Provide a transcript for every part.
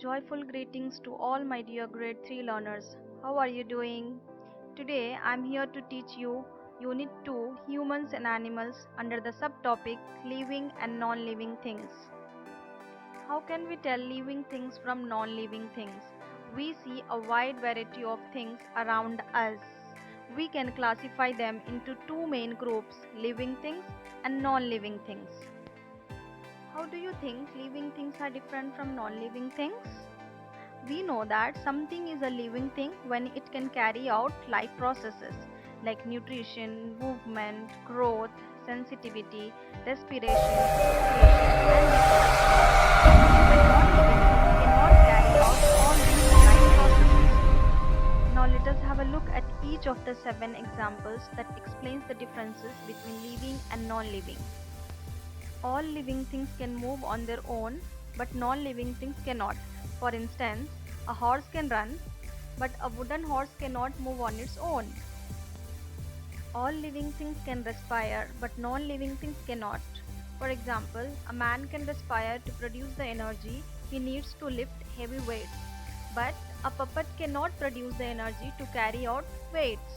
Joyful greetings to all my dear grade 3 learners. How are you doing? Today I am here to teach you Unit 2 Humans and Animals under the subtopic Living and Non-Living Things. How can we tell living things from non-living things? We see a wide variety of things around us. We can classify them into two main groups, living things and non-living things. How do you think living things are different from non-living things? We know that something is a living thing when it can carry out life processes like nutrition, movement, growth, sensitivity, respiration, excretion, and reproduction. But non-living things cannot carry out all these life processes. Now let us have a look at each of the 7 examples that explains the differences between living and non-living. All living things can move on their own, but non-living things cannot. For instance, a horse can run, but a wooden horse cannot move on its own. All living things can respire, but non-living things cannot. For example, a man can respire to produce the energy he needs to lift heavy weights, but a puppet cannot produce the energy to carry out weights.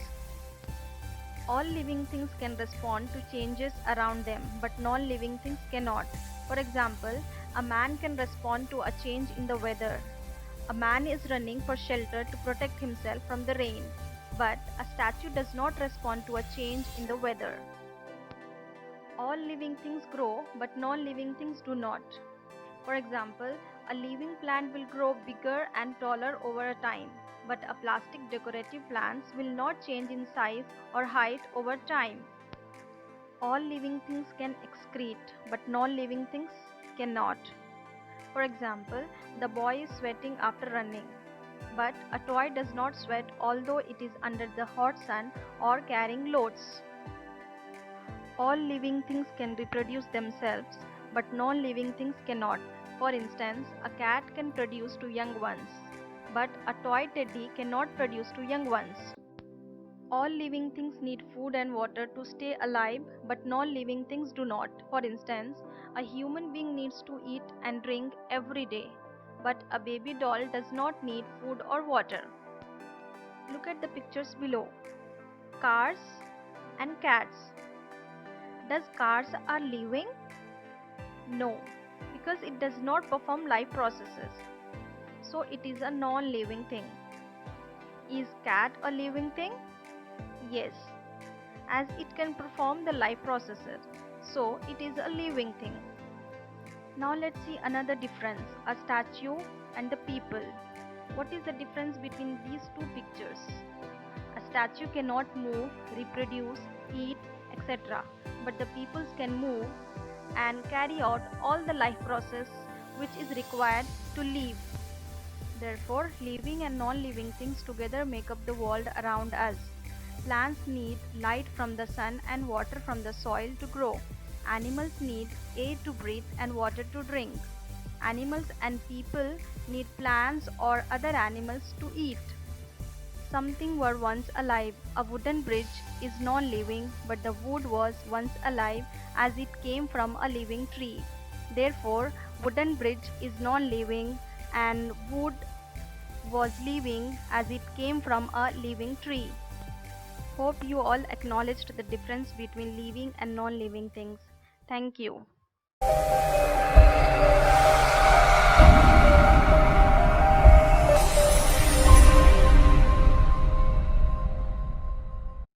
All living things can respond to changes around them, but non-living things cannot. For example, a man can respond to a change in the weather. A man is running for shelter to protect himself from the rain, but a statue does not respond to a change in the weather. All living things grow, but non-living things do not. For example, a living plant will grow bigger and taller over time, but a plastic decorative plants will not change in size or height over time. All living things can excrete, but non-living things cannot. For example, the boy is sweating after running, but a toy does not sweat although it is under the hot sun or carrying loads. All living things can reproduce themselves, but non-living things cannot. For instance, a cat can produce 2 young ones, but a toy teddy cannot produce 2 young ones. All living things need food and water to stay alive, but non-living things do not. For instance, a human being needs to eat and drink every day, but a baby doll does not need food or water. Look at the pictures below. Cars and cats. Does cars are living? No, because it does not perform life processes. So it is a non-living thing. Is cat a living thing? Yes, as it can perform the life processes, so it is a living thing. Now let's see another difference, a statue and the people. What is the difference between these two pictures? A statue cannot move, reproduce, eat, etc. But the peoples can move and carry out all the life process which is required to live. Therefore, living and non-living things together make up the world around us. Plants need light from the sun and water from the soil to grow. Animals need air to breathe and water to drink. Animals and people need plants or other animals to eat. Something were once alive. A wooden bridge is non-living, but the wood was once alive as it came from a living tree. Therefore, wooden bridge is non-living and wood was living as it came from a living tree. Hope you all acknowledged the difference between living and non-living things. Thank you.